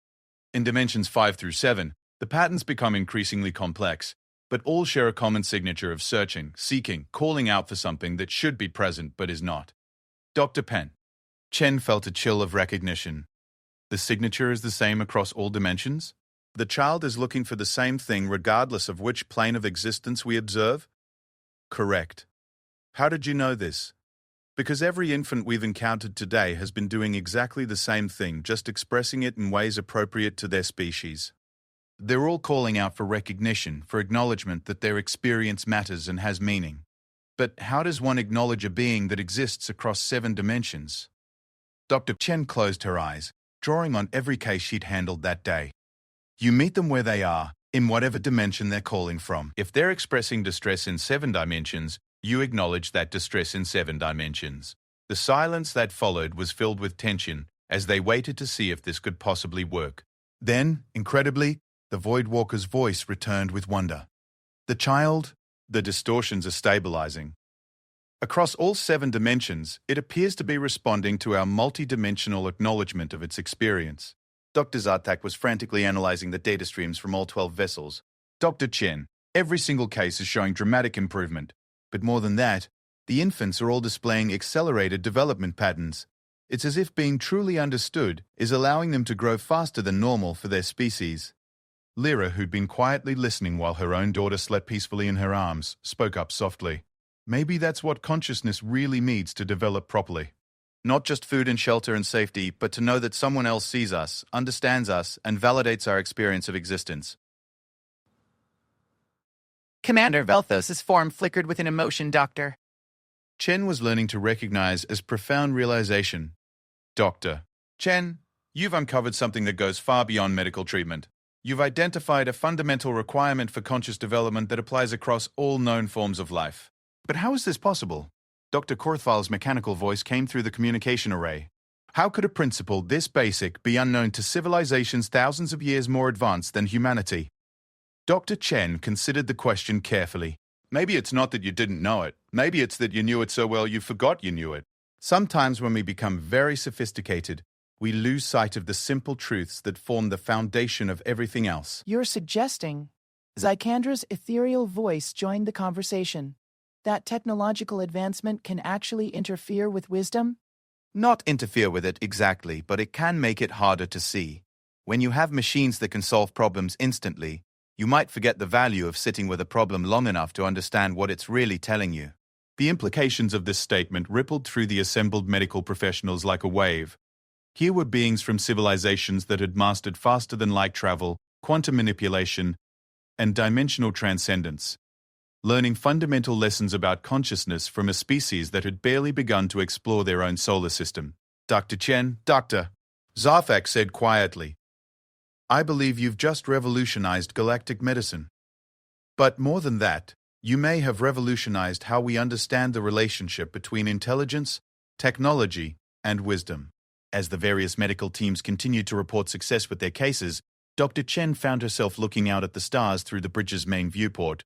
In dimensions 5 through 7, the patterns become increasingly complex, but all share a common signature of searching, seeking, calling out for something that should be present but is not. Dr. Chen felt a chill of recognition. The signature is the same across all dimensions? The child is looking for the same thing regardless of which plane of existence we observe? Correct. How did you know this? Because every infant we've encountered today has been doing exactly the same thing, just expressing it in ways appropriate to their species. They're all calling out for recognition, for acknowledgement that their experience matters and has meaning. But how does one acknowledge a being that exists across 7 dimensions? Dr. Chen closed her eyes, drawing on every case she'd handled that day. You meet them where they are, in whatever dimension they're calling from. If they're expressing distress in 7 dimensions, you acknowledge that distress in 7 dimensions. The silence that followed was filled with tension as they waited to see if this could possibly work. Then, incredibly, the Void Walker's voice returned with wonder. The child, the distortions are stabilizing. Across all 7 dimensions, it appears to be responding to our multi-dimensional acknowledgement of its experience. Dr. Zartak was frantically analyzing the data streams from all 12 vessels. Dr. Chen, every single case is showing dramatic improvement. But more than that, the infants are all displaying accelerated development patterns. It's as if being truly understood is allowing them to grow faster than normal for their species. Lyra, who'd been quietly listening while her own daughter slept peacefully in her arms, spoke up softly. Maybe that's what consciousness really needs to develop properly. Not just food and shelter and safety, but to know that someone else sees us, understands us, and validates our experience of existence. Commander Velthos' form flickered with an emotion, Doctor. Chen was learning to recognize as profound realization. Doctor. Chen, you've uncovered something that goes far beyond medical treatment. You've identified a fundamental requirement for conscious development that applies across all known forms of life. But how is this possible? Dr. Korthval's mechanical voice came through the communication array. How could a principle this basic be unknown to civilizations thousands of years more advanced than humanity? Dr. Chen considered the question carefully. Maybe it's not that you didn't know it. Maybe it's that you knew it so well you forgot you knew it. Sometimes when we become very sophisticated, we lose sight of the simple truths that form the foundation of everything else. You're suggesting Zycandra's ethereal voice joined the conversation. That technological advancement can actually interfere with wisdom? Not interfere with it exactly, but it can make it harder to see. When you have machines that can solve problems instantly, you might forget the value of sitting with a problem long enough to understand what it's really telling you. The implications of this statement rippled through the assembled medical professionals like a wave. Here were beings from civilizations that had mastered faster-than-light travel, quantum manipulation, and dimensional transcendence, learning fundamental lessons about consciousness from a species that had barely begun to explore their own solar system. Dr. Chen, Doctor, Zarthak said quietly, I believe you've just revolutionized galactic medicine. But more than that, you may have revolutionized how we understand the relationship between intelligence, technology, and wisdom. As the various medical teams continued to report success with their cases, Dr. Chen found herself looking out at the stars through the bridge's main viewport.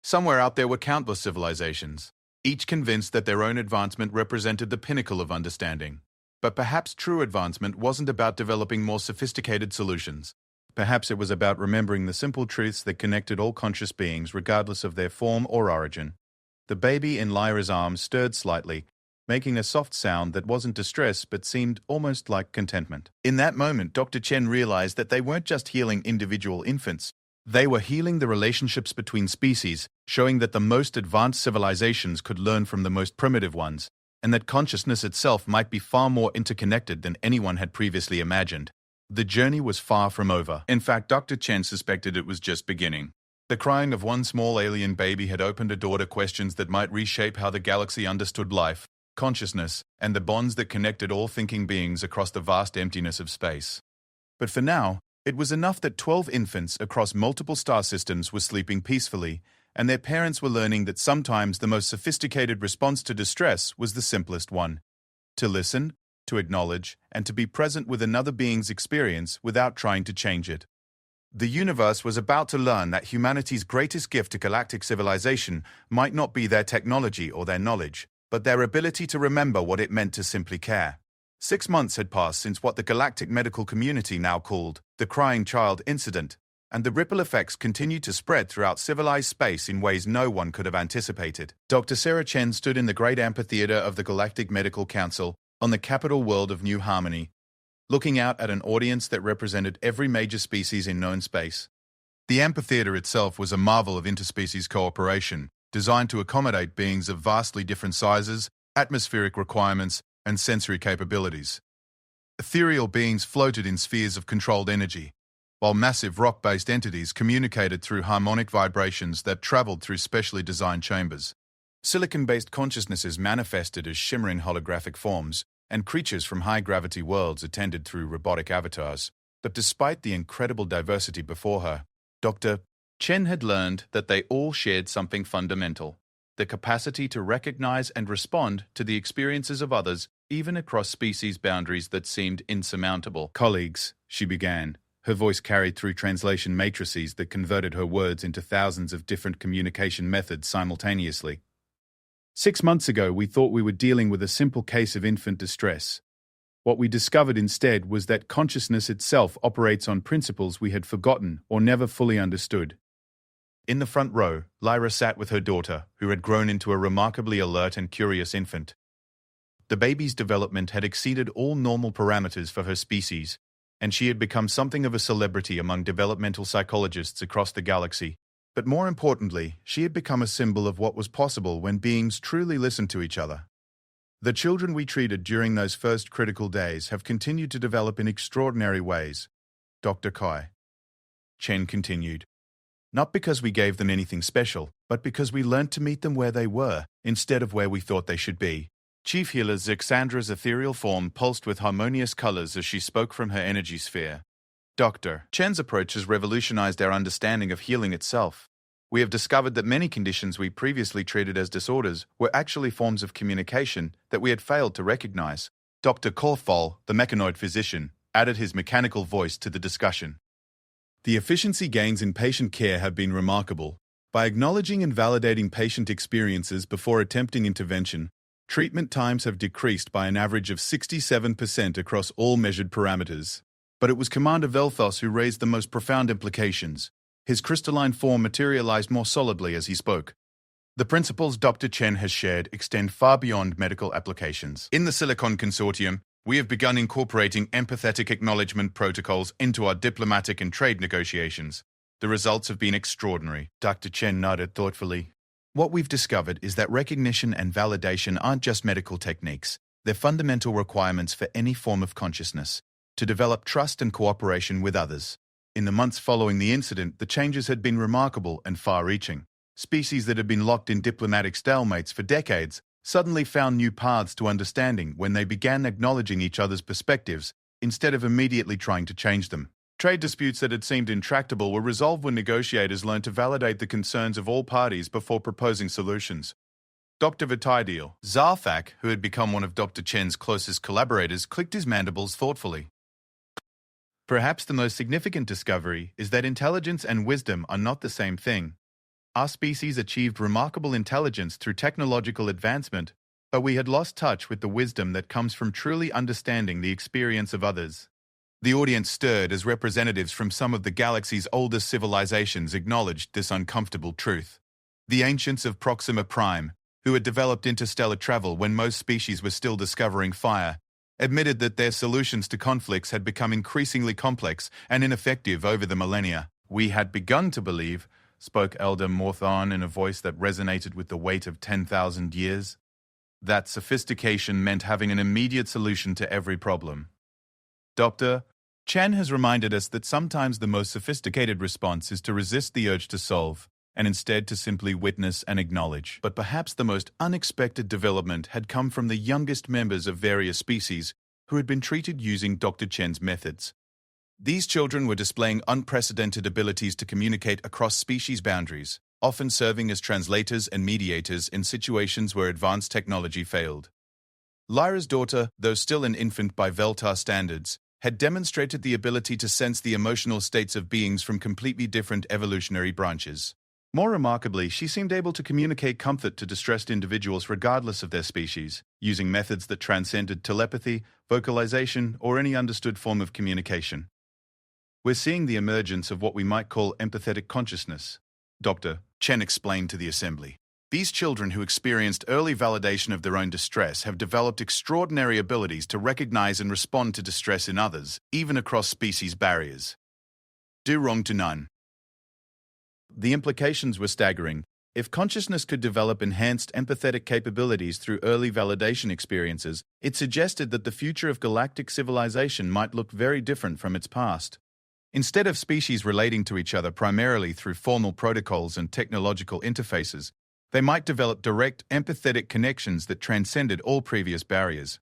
Somewhere out there were countless civilizations, each convinced that their own advancement represented the pinnacle of understanding. But perhaps true advancement wasn't about developing more sophisticated solutions. Perhaps it was about remembering the simple truths that connected all conscious beings regardless of their form or origin. The baby in Lyra's arms stirred slightly, making a soft sound that wasn't distress but seemed almost like contentment. In that moment, Dr. Chen realized that they weren't just healing individual infants. They were healing the relationships between species, showing that the most advanced civilizations could learn from the most primitive ones, and that consciousness itself might be far more interconnected than anyone had previously imagined. The journey was far from over. In fact, Dr. Chen suspected it was just beginning. The crying of one small alien baby had opened a door to questions that might reshape how the galaxy understood life, consciousness, and the bonds that connected all thinking beings across the vast emptiness of space. But for now, it was enough that 12 infants across multiple star systems were sleeping peacefully, and their parents were learning that sometimes the most sophisticated response to distress was the simplest one: to listen, to acknowledge, and to be present with another being's experience without trying to change it. The universe was about to learn that humanity's greatest gift to galactic civilization might not be their technology or their knowledge, but their ability to remember what it meant to simply care. 6 months had passed since what the galactic medical community now called the crying child incident, and the ripple effects continued to spread throughout civilized space in ways no one could have anticipated. Dr. Sarah Chen stood in the great amphitheater of the Galactic Medical Council on the capital world of New Harmony, looking out at an audience that represented every major species in known space. The amphitheater itself was a marvel of interspecies cooperation, designed to accommodate beings of vastly different sizes, atmospheric requirements, and sensory capabilities. Ethereal beings floated in spheres of controlled energy, while massive rock-based entities communicated through harmonic vibrations that traveled through specially designed chambers. Silicon-based consciousnesses manifested as shimmering holographic forms, and creatures from high-gravity worlds attended through robotic avatars. But despite the incredible diversity before her, Dr. Chen had learned that they all shared something fundamental: the capacity to recognize and respond to the experiences of others, even across species boundaries that seemed insurmountable. "Colleagues," she began, her voice carried through translation matrices that converted her words into thousands of different communication methods simultaneously. "6 months ago, we thought we were dealing with a simple case of infant distress. What we discovered instead was that consciousness itself operates on principles we had forgotten or never fully understood." In the front row, Lyra sat with her daughter, who had grown into a remarkably alert and curious infant. The baby's development had exceeded all normal parameters for her species, and she had become something of a celebrity among developmental psychologists across the galaxy. But more importantly, she had become a symbol of what was possible when beings truly listened to each other. "The children we treated during those first critical days have continued to develop in extraordinary ways," Dr. Kai Chen continued. "Not because we gave them anything special, but because we learned to meet them where they were, instead of where we thought they should be." Chief Healer Zixandra's ethereal form pulsed with harmonious colors as she spoke from her energy sphere. "Dr. Chen's approach has revolutionized our understanding of healing itself. We have discovered that many conditions we previously treated as disorders were actually forms of communication that we had failed to recognize." Dr. Korfol, the mechanoid physician, added his mechanical voice to the discussion. "The efficiency gains in patient care have been remarkable. By acknowledging and validating patient experiences before attempting intervention, treatment times have decreased by an average of 67% across all measured parameters." But it was Commander Velthos who raised the most profound implications. His crystalline form materialized more solidly as he spoke. "The principles Dr. Chen has shared extend far beyond medical applications. In the Silicon Consortium, we have begun incorporating empathetic acknowledgement protocols into our diplomatic and trade negotiations. The results have been extraordinary." Dr. Chen nodded thoughtfully. "What we've discovered is that recognition and validation aren't just medical techniques. They're fundamental requirements for any form of consciousness, to develop trust and cooperation with others." In the months following the incident, the changes had been remarkable and far-reaching. Species that had been locked in diplomatic stalemates for decades suddenly found new paths to understanding when they began acknowledging each other's perspectives instead of immediately trying to change them. Trade disputes that had seemed intractable were resolved when negotiators learned to validate the concerns of all parties before proposing solutions. Dr. Vitaidil Zarfak, who had become one of Dr. Chen's closest collaborators, clicked his mandibles thoughtfully. "Perhaps the most significant discovery is that intelligence and wisdom are not the same thing. Our species achieved remarkable intelligence through technological advancement, but we had lost touch with the wisdom that comes from truly understanding the experience of others." The audience stirred as representatives from some of the galaxy's oldest civilizations acknowledged this uncomfortable truth. The ancients of Proxima Prime, who had developed interstellar travel when most species were still discovering fire, admitted that their solutions to conflicts had become increasingly complex and ineffective over the millennia. "We had begun to believe," spoke Elder Morthon in a voice that resonated with the weight of 10,000 years, "that sophistication meant having an immediate solution to every problem." Dr. Chen has reminded us that sometimes the most sophisticated response is to resist the urge to solve, and instead to simply witness and acknowledge. But perhaps the most unexpected development had come from the youngest members of various species who had been treated using Dr. Chen's methods. These children were displaying unprecedented abilities to communicate across species boundaries, often serving as translators and mediators in situations where advanced technology failed. Lyra's daughter, though still an infant by Veltar standards, had demonstrated the ability to sense the emotional states of beings from completely different evolutionary branches. More remarkably, she seemed able to communicate comfort to distressed individuals regardless of their species, using methods that transcended telepathy, vocalization, or any understood form of communication. "We're seeing the emergence of what we might call empathetic consciousness," Dr. Chen explained to the assembly. "These children who experienced early validation of their own distress have developed extraordinary abilities to recognize and respond to distress in others, even across species barriers. Do wrong to none." The implications were staggering. If consciousness could develop enhanced empathetic capabilities through early validation experiences, it suggested that the future of galactic civilization might look very different from its past. Instead of species relating to each other primarily through formal protocols and technological interfaces, they might develop direct, empathetic connections that transcended all previous barriers.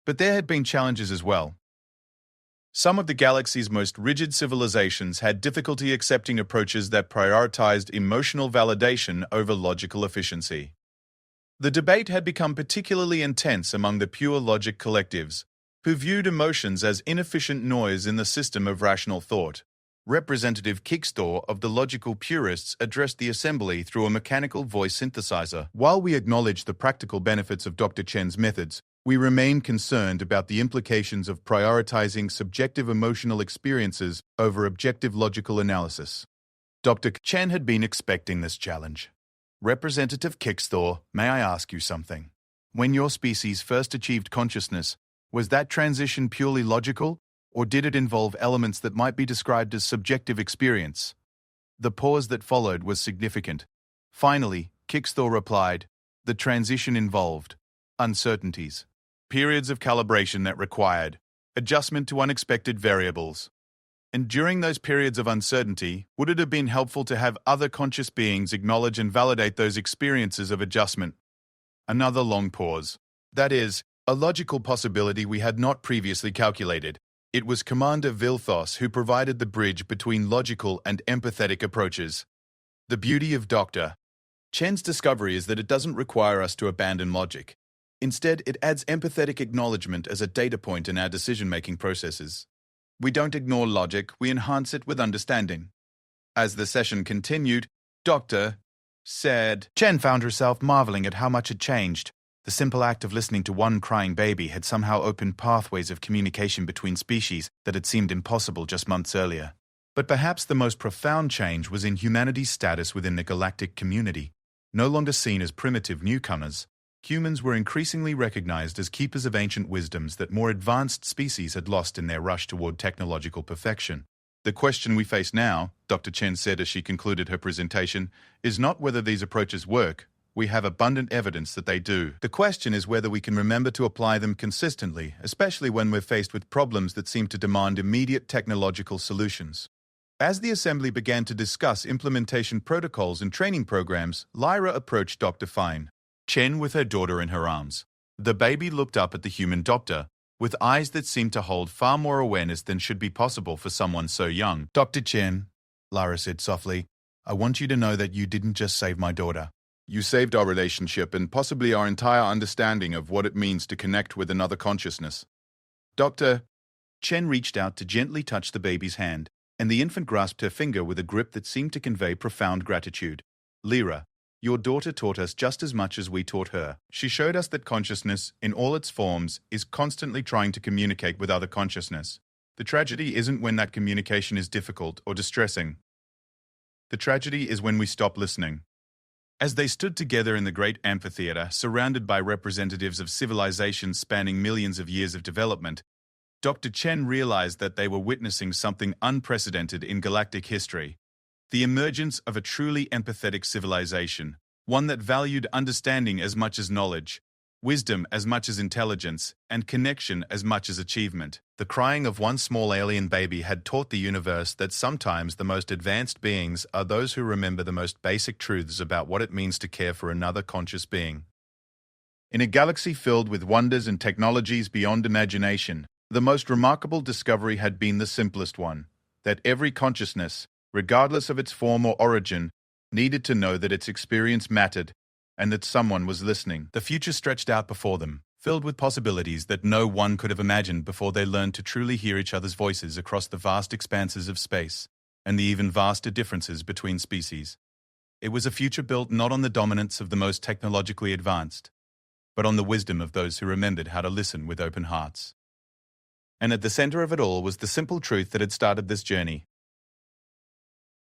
But there had been challenges as well. Some of the galaxy's most rigid civilizations had difficulty accepting approaches that prioritized emotional validation over logical efficiency. The debate had become particularly intense among the pure logic collectives, who viewed emotions as inefficient noise in the system of rational thought. Representative Kickstor of the logical purists addressed the assembly through a mechanical voice synthesizer. While we acknowledge the practical benefits of Dr. Chen's methods, we remain concerned about the implications of prioritizing subjective emotional experiences over objective logical analysis. Dr. Chen had been expecting this challenge. Representative Kickstor, may I ask you something? When your species first achieved consciousness, was that transition purely logical, or did it involve elements that might be described as subjective experience? The pause that followed was significant. Finally, Kickstor replied, the transition involved uncertainties, periods of calibration that required adjustment to unexpected variables. And during those periods of uncertainty, would it have been helpful to have other conscious beings acknowledge and validate those experiences of adjustment? Another long pause. That is, a logical possibility we had not previously calculated. It was Commander Vilthos who provided the bridge between logical and empathetic approaches. The beauty of Dr. Chen's discovery is that it doesn't require us to abandon logic. Instead, it adds empathetic acknowledgement as a data point in our decision-making processes. We don't ignore logic, we enhance it with understanding. As the session continued, Dr. said, Chen found herself marveling at how much had changed. The simple act of listening to one crying baby had somehow opened pathways of communication between species that had seemed impossible just months earlier. But perhaps the most profound change was in humanity's status within the galactic community. No longer seen as primitive newcomers, humans were increasingly recognized as keepers of ancient wisdoms that more advanced species had lost in their rush toward technological perfection. The question we face now, Dr. Chen said as she concluded her presentation, is not whether these approaches work. We have abundant evidence that they do. The question is whether we can remember to apply them consistently, especially when we're faced with problems that seem to demand immediate technological solutions. As the assembly began to discuss implementation protocols and training programs, Lyra approached Dr. Fine, Chen with her daughter in her arms. The baby looked up at the human doctor, with eyes that seemed to hold far more awareness than should be possible for someone so young. Dr. Chen, Lyra said softly, I want you to know that you didn't just save my daughter. You saved our relationship and possibly our entire understanding of what it means to connect with another consciousness. Dr. Chen reached out to gently touch the baby's hand, and the infant grasped her finger with a grip that seemed to convey profound gratitude. Lyra, your daughter taught us just as much as we taught her. She showed us that consciousness, in all its forms, is constantly trying to communicate with other consciousness. The tragedy isn't when that communication is difficult or distressing. The tragedy is when we stop listening. As they stood together in the great amphitheater, surrounded by representatives of civilizations spanning millions of years of development, Dr. Chen realized that they were witnessing something unprecedented in galactic history, the emergence of a truly empathetic civilization, one that valued understanding as much as knowledge, wisdom as much as intelligence, and connection as much as achievement. The crying of one small alien baby had taught the universe that sometimes the most advanced beings are those who remember the most basic truths about what it means to care for another conscious being. In a galaxy filled with wonders and technologies beyond imagination, the most remarkable discovery had been the simplest one, that every consciousness, regardless of its form or origin, needed to know that its experience mattered, and that someone was listening. The future stretched out before them, filled with possibilities that no one could have imagined before they learned to truly hear each other's voices across the vast expanses of space, and the even vaster differences between species. It was a future built not on the dominance of the most technologically advanced, but on the wisdom of those who remembered how to listen with open hearts. And at the center of it all was the simple truth that had started this journey.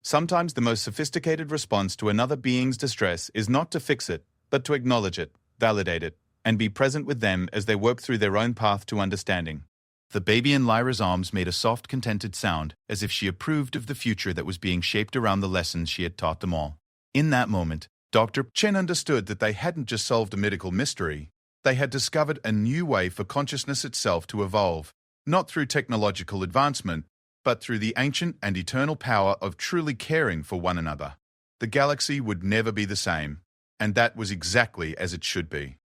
Sometimes the most sophisticated response to another being's distress is not to fix it, but to acknowledge it, validate it, and be present with them as they work through their own path to understanding. The baby in Lyra's arms made a soft, contented sound, as if she approved of the future that was being shaped around the lessons she had taught them all. In that moment, Dr. Chen understood that they hadn't just solved a medical mystery, they had discovered a new way for consciousness itself to evolve, not through technological advancement, but through the ancient and eternal power of truly caring for one another. The galaxy would never be the same, and that was exactly as it should be.